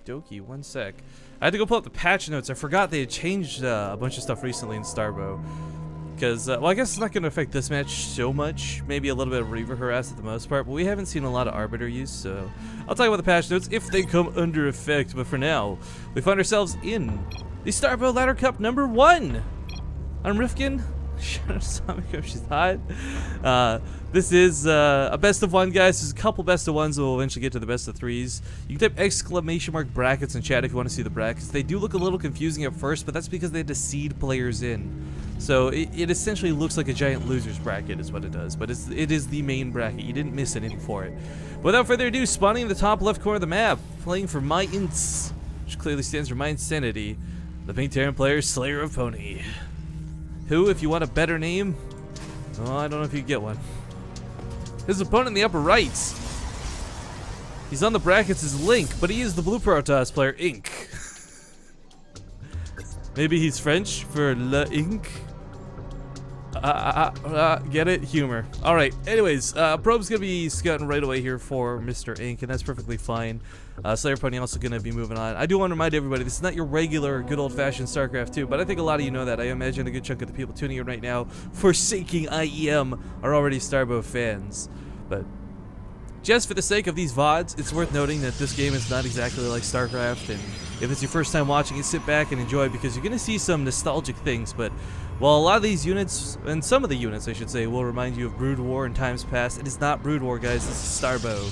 dokie, one sec. I had to go pull up the patch notes. I forgot they had changed a bunch of stuff recently in Starbow. Because, well, I guess it's not going to affect this match so much. Maybe a little bit of Reaver harass at the most part, but we haven't seen a lot of Arbiter use, so I'll talk about the patch notes if they come under effect. But for now, we find ourselves in the Starbow Ladder Cup number 1. I'm Rifkin. Shout out to Samiko, she's hot. This is a best of 1, guys. There's a couple best of 1s, we'll eventually get to the best of 3s. You can type ! Brackets in chat if you want to see the brackets. They do look a little confusing at first, but that's because they had to seed players in. So it essentially looks like a giant losers bracket is what it does, but it is the main bracket. You didn't miss anything for it. Without further ado, spawning in the top left corner of the map, playing for my ints, which clearly stands for my insanity, the pink Terran player Slayerofpony. Who, if you want a better name, oh, I don't know if you can get one. His opponent in the upper right, he's on the brackets as Link, but he is the blue Protoss player Ink. Maybe he's French for Le Ink. Get it? Humor. Alright, anyways, Probe's gonna be scouting right away here for Mr. Ink, and that's perfectly fine. Slayerofpony also gonna be moving on. I do want to remind everybody, this is not your regular, good old-fashioned StarCraft 2, but I think a lot of you know that. I imagine a good chunk of the people tuning in right now, forsaking IEM, are already Starbow fans. But just for the sake of these VODs, it's worth noting that this game is not exactly like StarCraft, and if it's your first time watching it, sit back and enjoy, because you're gonna see some nostalgic things. But while a lot of these units, and some of the units I should say, will remind you of Brood War in times past, it is not Brood War, guys, this is Starbow.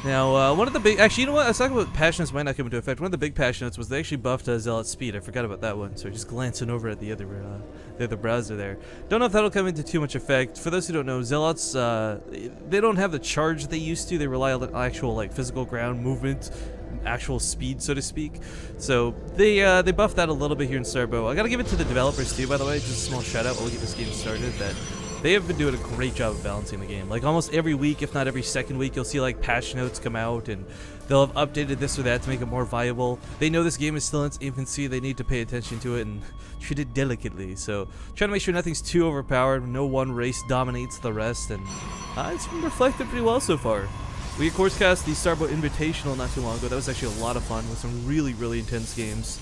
Now, one of the big, actually, you know what, I was talking about patch notes might not come into effect. One of the big patch notes was they actually buffed Zealot speed. I forgot about that one, so just glancing over at the other browser there. Don't know if that'll come into too much effect. For those who don't know, Zealots, they don't have the charge they used to. They rely on actual, like, physical ground movement, actual speed, so to speak. So they buffed that a little bit here in Starbow. I gotta give it to the developers too, by the way. Just a small shout out while we get this game started. That they have been doing a great job of balancing the game. Like almost every week, if not every second week, you'll see like patch notes come out, and they'll have updated this or that to make it more viable. They know this game is still in its infancy. They need to pay attention to it and treat it delicately. So trying to make sure nothing's too overpowered. No one race dominates the rest, and it's been reflected pretty well so far. We of course cast the Starbow Invitational not too long ago. That was actually a lot of fun with some really, really intense games.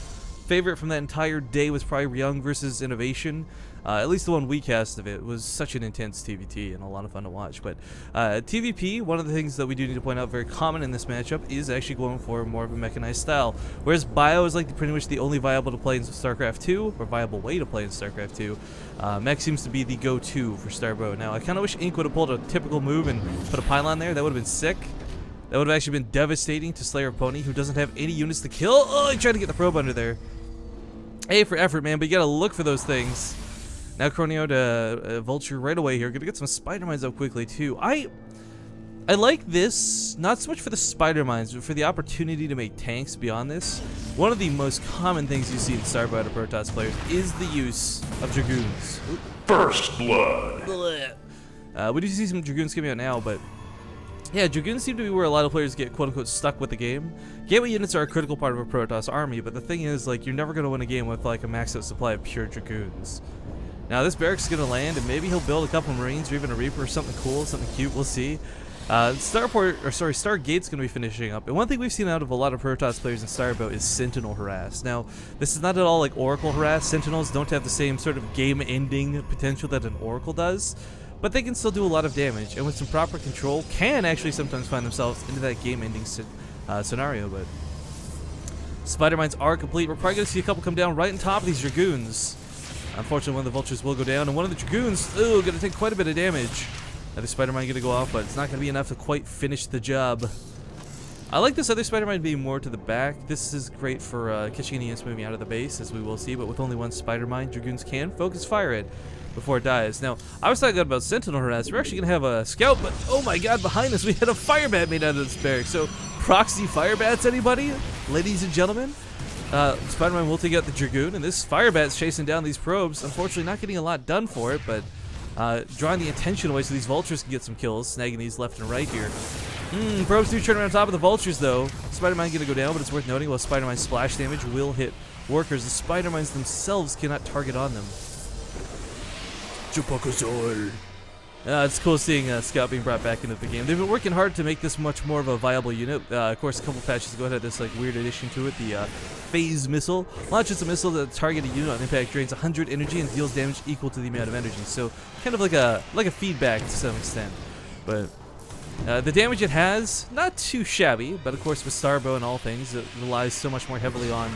Favorite from that entire day was probably Young versus Innovation. At least the one we cast of it was such an intense TVT and a lot of fun to watch. But TVP, one of the things that we do need to point out very common in this matchup is actually going for more of a mechanized style. Whereas Bio is like pretty much the only viable to play in StarCraft 2, or viable way to play in StarCraft 2. Mech seems to be the go-to for Starbow. Now, I kind of wish Ink would have pulled a typical move and put a pylon there. That would have been sick. That would have actually been devastating to Slayerofpony, who doesn't have any units to kill. Oh, he tried to get the probe under there. A for effort, man, but you gotta look for those things. Now Chronio to Vulture right away here. Gonna get some Spider Mines up quickly, too. I like this, not so much for the Spider Mines, but for the opportunity to make tanks beyond this. One of the most common things you see in Starbow out of Protoss players is the use of Dragoons. First Blood. We do see some Dragoons coming out now, but yeah, Dragoons seem to be where a lot of players get quote-unquote stuck with the game. Gateway units are a critical part of a Protoss army, but the thing is, like, you're never going to win a game with, like, a maxed out supply of pure Dragoons. Now, this barracks is going to land, and maybe he'll build a couple Marines or even a Reaper or something cool, something cute, we'll see. Stargate's going to be finishing up, and one thing we've seen out of a lot of Protoss players in Starbow is Sentinel harass. Now, this is not at all like Oracle harass. Sentinels don't have the same sort of game-ending potential that an Oracle does, but they can still do a lot of damage, and with some proper control, can actually sometimes find themselves into that game-ending scenario. But Spider Mines are complete. We're probably going to see a couple come down right on top of these Dragoons. Unfortunately, one of the Vultures will go down, and one of the Dragoons, going to take quite a bit of damage. Another Spider Mine going to go off, but it's not going to be enough to quite finish the job. I like this other Spider Mine being more to the back. This is great for catching any units moving out of the base, as we will see, but with only one Spider Mine, Dragoons can focus fire it before it dies. Now, I was talking about Sentinel harass. We're actually going to have a scout, but oh my god, behind us we had a fire bat made out of this barrack. So, proxy fire bats, anybody? Ladies and gentlemen? Spider-Man will take out the Dragoon, and this fire bat's chasing down these probes. Unfortunately, not getting a lot done for it, but drawing the attention away so these Vultures can get some kills, snagging these left and right here. Probes do turn around top of the Vultures, though. Spider-Man going to go down, but it's worth noting, while Spider-Man's splash damage will hit workers, the Spider-Mines themselves cannot target on them. Chupacazol. It's cool seeing Scout being brought back into the game. They've been working hard to make this much more of a viable unit. Of course, a couple patches ago had this like weird addition to it, the phase missile. Launches a missile that targets a unit on impact, drains 100 energy and deals damage equal to the amount of energy. So kind of like a feedback to some extent. But the damage it has, not too shabby. But of course, with Starbow and all things, it relies so much more heavily on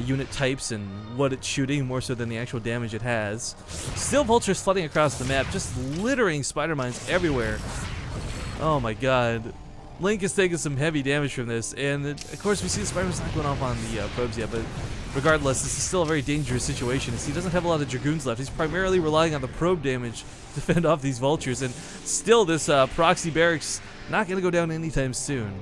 unit types and what it's shooting more so than the actual damage it has. Still vultures flooding across the map, just littering spider mines everywhere. Oh my god. Link is taking some heavy damage from this, and of course we see the spider mines not going off on the probes yet, but regardless, this is still a very dangerous situation as he doesn't have a lot of Dragoons left. He's primarily relying on the probe damage to fend off these vultures, and still this proxy barracks not going to go down anytime soon.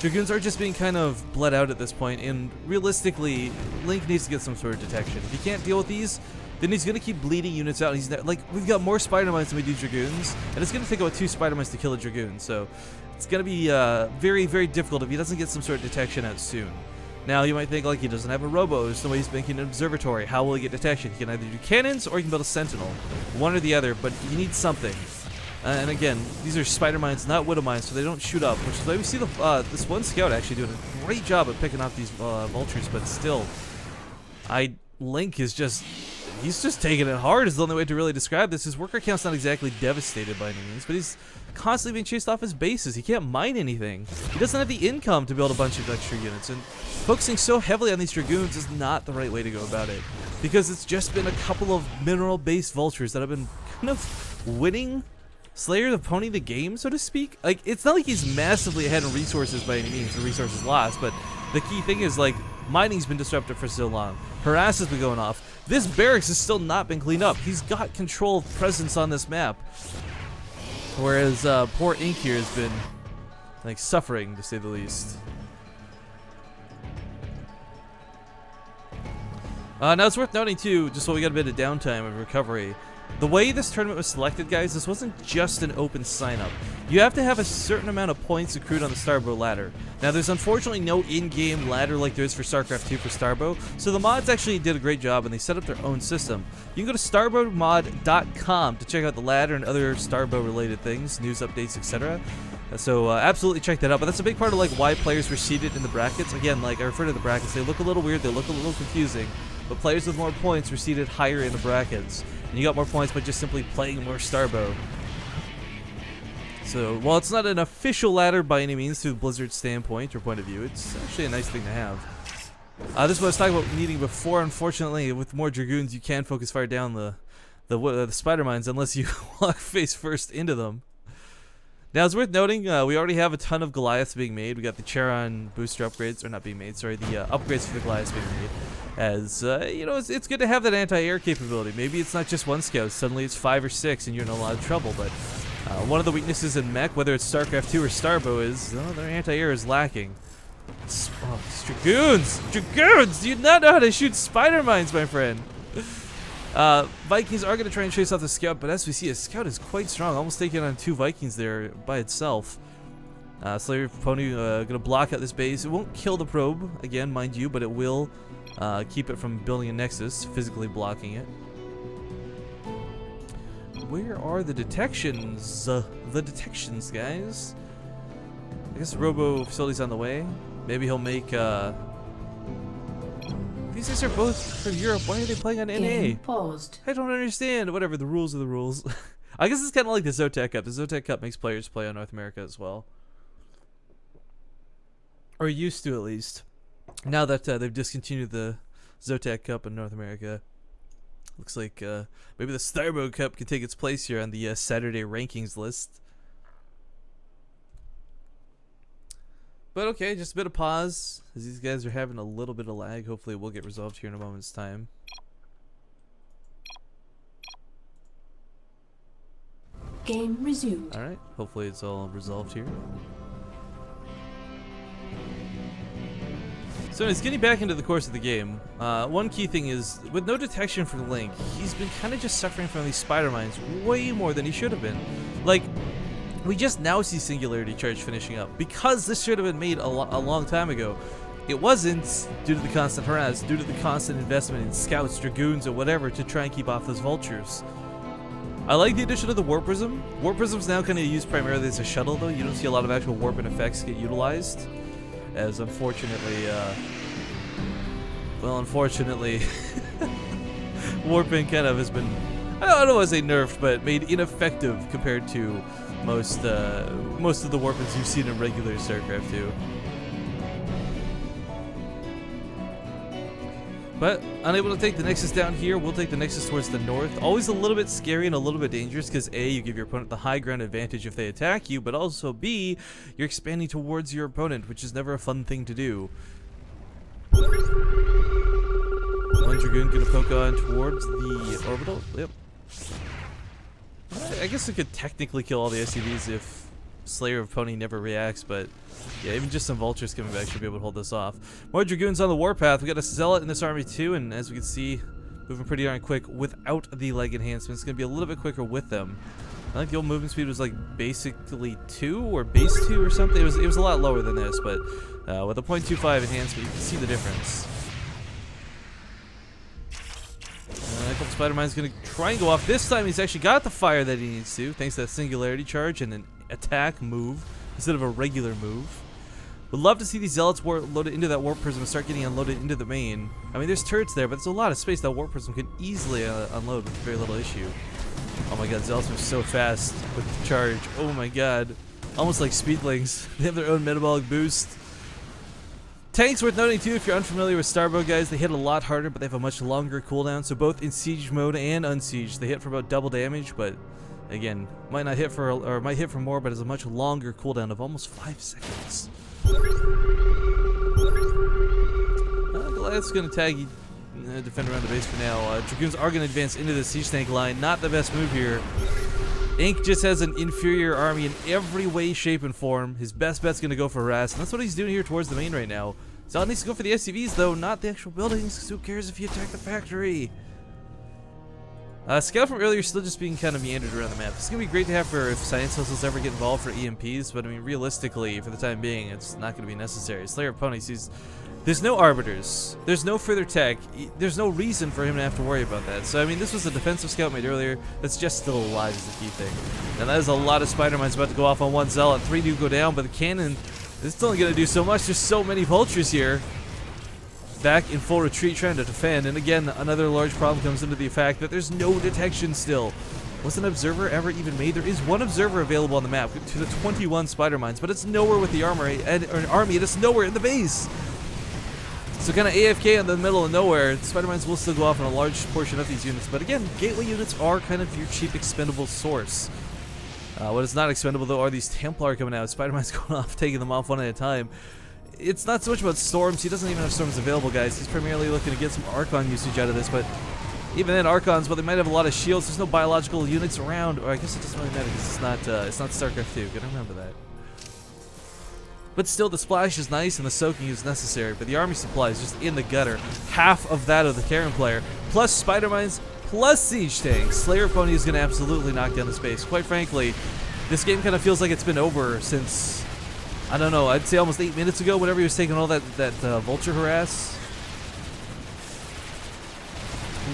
Dragoons are just being kind of bled out at this point, and realistically, Link needs to get some sort of detection. If he can't deal with these, then he's going to keep bleeding units out. He's not, like, we've got more spider mines than we do Dragoons, and it's going to take about 2 spider mines to kill a Dragoon, so it's going to be very, very difficult if he doesn't get some sort of detection out soon. Now, you might think, like, he doesn't have a robo, there's no way he's making an observatory. How will he get detection? He can either do cannons, or he can build a sentinel. One or the other, but he needs something. And again, these are spider mines, not widow mines, so they don't shoot up. Which is why we see this one scout actually doing a great job at picking off these vultures, but still, Link is he's just taking it hard is the only way to really describe this. His worker count's not exactly devastated by any means, but he's constantly being chased off his bases. He can't mine anything. He doesn't have the income to build a bunch of extra units, and focusing so heavily on these Dragoons is not the right way to go about it, because it's just been a couple of mineral-based vultures that have been kind of winning Slayerofpony the game, so to speak. Like, it's not like he's massively ahead in resources by any means, or resources lost, but the key thing is, like, mining's been disrupted for so long. Harass has been going off. This barracks has still not been cleaned up. He's got control of presence on this map. Whereas poor Ink here has been, like, suffering, to say the least. Now it's worth noting too, just so we got a bit of downtime and recovery, the way this tournament was selected, guys, this wasn't just an open sign-up. You have to have a certain amount of points accrued on the Starbow ladder. Now, there's unfortunately no in-game ladder like there is for StarCraft 2 for Starbow, so the mods actually did a great job and they set up their own system. You can go to starbowmod.com to check out the ladder and other Starbow-related things, news updates, etc. So absolutely check that out, but that's a big part of like why players were seated in the brackets. Again, like I refer to the brackets, they look a little weird, they look a little confusing, but players with more points were seated higher in the brackets. And you got more points by just simply playing more Starbow. So, while it's not an official ladder by any means through Blizzard's standpoint or point of view, it's actually a nice thing to have. This is what I was talking about needing before. Unfortunately, with more Dragoons, you can focus fire down the spider mines unless you walk face first into them. Now, it's worth noting, we already have a ton of Goliaths being made. We got the Charon booster upgrades, or not being made, sorry, the upgrades for the Goliaths being made. As, you know, it's good to have that anti-air capability. Maybe it's not just one scout, suddenly it's 5 or 6 and you're in a lot of trouble, but one of the weaknesses in mech, whether it's StarCraft 2 or Starbow, is their anti-air is lacking. Oh, Dragoons! Dragoons! Do you not know how to shoot spider mines, my friend? Vikings are going to try and chase off the scout, but as we see, a scout is quite strong, almost taking on 2 Vikings there by itself. Slayerofpony going to block out this base. It won't kill the probe, again, mind you, but it will keep it from building a nexus, physically blocking it. Where are the detections? The detections, guys. I guess Robo facility's on the way. Maybe he'll make, these guys are both from Europe. Why are they playing on NA? Paused. I don't understand. Whatever, the rules are the rules. I guess it's kind of like the Zotac Cup. The Zotac Cup makes players play on North America as well. Or used to, at least. Now that they've discontinued the Zotac Cup in North America, looks like maybe the Starbow Cup could take its place here on the Saturday rankings list. But okay, just a bit of pause, as these guys are having a little bit of lag. Hopefully it will get resolved here in a moment's time. Game resumed. Alright, hopefully it's all resolved here. So anyways, getting back into the course of the game, one key thing is, with no detection for Link, he's been kind of just suffering from these spider mines way more than he should have been. Like, we just now see Singularity Charge finishing up, because this should have been made a long time ago. It wasn't due to the constant harass, due to the constant investment in scouts, dragoons, or whatever to try and keep off those vultures. I like the addition of the Warp Prism. Warp Prism's now kind of used primarily as a shuttle, though. You don't see a lot of actual warp and effects get utilized, as unfortunately, well, unfortunately, warping kind of has been, I don't want to say nerfed, but made ineffective compared to most of the warpings you've seen in regular StarCraft 2. But unable to take the Nexus down here, we'll take the Nexus towards the north. Always a little bit scary and a little bit dangerous because A, you give your opponent the high ground advantage if they attack you, but also B, you're expanding towards your opponent, which is never a fun thing to do. One Dragoon gonna poke on towards the orbital. Yep. I guess we could technically kill all the SCVs if Slayerofpony never reacts, but yeah, even just some vultures coming back should be able to hold this off. More Dragoons on the warpath. We got a Zealot in this army too, and as we can see, moving pretty darn quick without the leg enhancements. It's gonna be a little bit quicker with them. I think the old movement speed was like basically 2 or base 2 or something. It was a lot lower than this, but with a 0.25 enhancement, you can see the difference. A couple Spider Mine's gonna try and go off. This time he's actually got the fire that he needs to, thanks to that singularity charge and an attack move instead of a regular move. Would love to see these Zealots loaded into that Warp Prism and start getting unloaded into the main. I mean, there's turrets there, but there's a lot of space that Warp Prism can easily unload with very little issue. Oh my god, Zealots are so fast with the charge. Oh my god. Almost like Speedlings. They have their own metabolic boost. Tanks worth noting too, if you're unfamiliar with Starbow, guys, they hit a lot harder, but they have a much longer cooldown. So both in siege mode and unsiege, they hit for about double damage, but again, might not hit for, or might hit for more, but has a much longer cooldown of almost 5 seconds. Goliath's gonna tag defend around the base for now. Dragoons are gonna advance into the siege tank line. Not the best move here. Ink just has an inferior army in every way, shape, and form. His best bet's gonna go for harass, and that's what he's doing here towards the main right now. Zealot needs to go for the SCVs though, not the actual buildings, because who cares if you attack the factory? Scout from earlier still just being kind of meandered around the map. It's going to be great to have for if science vessels ever get involved for EMPs, but I mean, realistically, for the time being, it's not going to be necessary. Slayerofpony sees there's no arbiters, there's no further tech, there's no reason for him to have to worry about that. So I mean, this was a defensive scout made earlier that's just still alive is the key thing. And that is a lot of Spider Mines about to go off on one Zealot. 3 do go down, but the cannon is still only going to do so much. There's so many vultures here. Back in full retreat trying to defend, and again another large problem comes into the fact that there's no detection still. Was an observer ever even made? There is one observer available on the map to the 21 Spider Mines, but it's nowhere with the army, and it's nowhere in the base. So kind of AFK in the middle of nowhere. The Spider Mines will still go off on a large portion of these units, but again, gateway units are kind of your cheap expendable source. What is not expendable though are these Templar coming out. Spider Mines going off, taking them off one at a time. It's not so much about storms. He doesn't even have storms available, guys. He's primarily looking to get some Archon usage out of this, but even then, Archons, well, they might have a lot of shields. There's no biological units around, or I guess it doesn't really matter because it's not StarCraft 2. Gotta remember that. But still, the splash is nice and the soaking is necessary, but the army supply is just in the gutter. Half of that of the Terran player, plus Spider Mines, plus siege tanks. Slayerofpony is gonna absolutely knock down the space. Quite frankly, this game kind of feels like it's been over since, I don't know, I'd say almost 8 minutes ago, whenever he was taking all that vulture harass.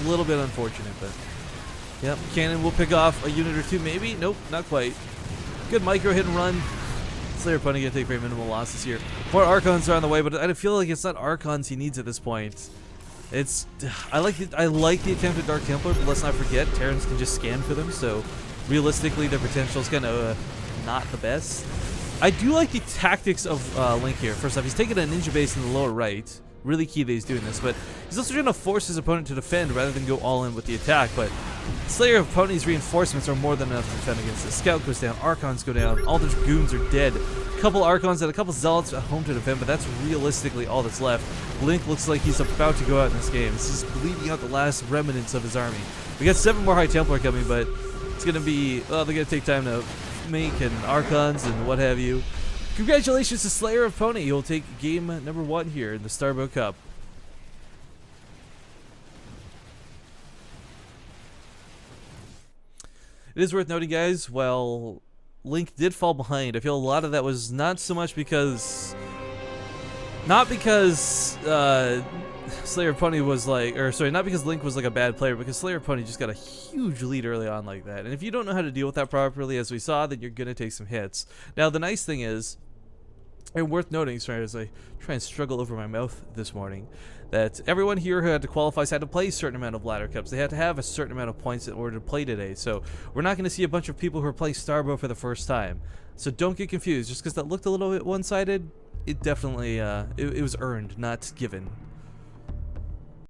A little bit unfortunate, but yep, cannon will pick off a unit or two, maybe. Nope, not quite. Good micro hit and run. Slayerofpony gonna take very minimal losses here. More Archons are on the way, but I feel like it's not Archons he needs at this point. It's I like the attempt at Dark Templar, but let's not forget Terrans can just scan for them, so realistically their potential is kind of not the best. I do like the tactics of Link here. First off, he's taking a ninja base in the lower right. Really key that he's doing this, but he's also trying to force his opponent to defend rather than go all in with the attack. But Slayerofpony's reinforcements are more than enough to defend against this. Scout goes down, Archons go down, all the Dragoons are dead. A couple Archons and a couple Zealots at home to defend, but that's realistically all that's left. Link looks like he's about to go out in this game. This is bleeding out the last remnants of his army. We got 7 more High Templar coming, but it's going to be, well, they're going to take time to make and Archons and what have you. Congratulations to Slayerofpony. He'll take game number 1 here in the Starbow Cup. It is worth noting, guys, while Link did fall behind, I feel a lot of that was not so much because Not because Slayerofpony was like, or sorry, not because Link was like a bad player, because Slayerofpony just got a huge lead early on like that. And if you don't know how to deal with that properly, as we saw, then you're gonna take some hits. Now the nice thing is, and worth noting, sorry, as I try and struggle over my mouth this morning, that everyone here who had to qualify had to play a certain amount of ladder cups. They had to have a certain amount of points in order to play today. So we're not going to see a bunch of people who are playing Starbow for the first time. So don't get confused. Just because that looked a little bit one-sided, it definitely it was earned, not given.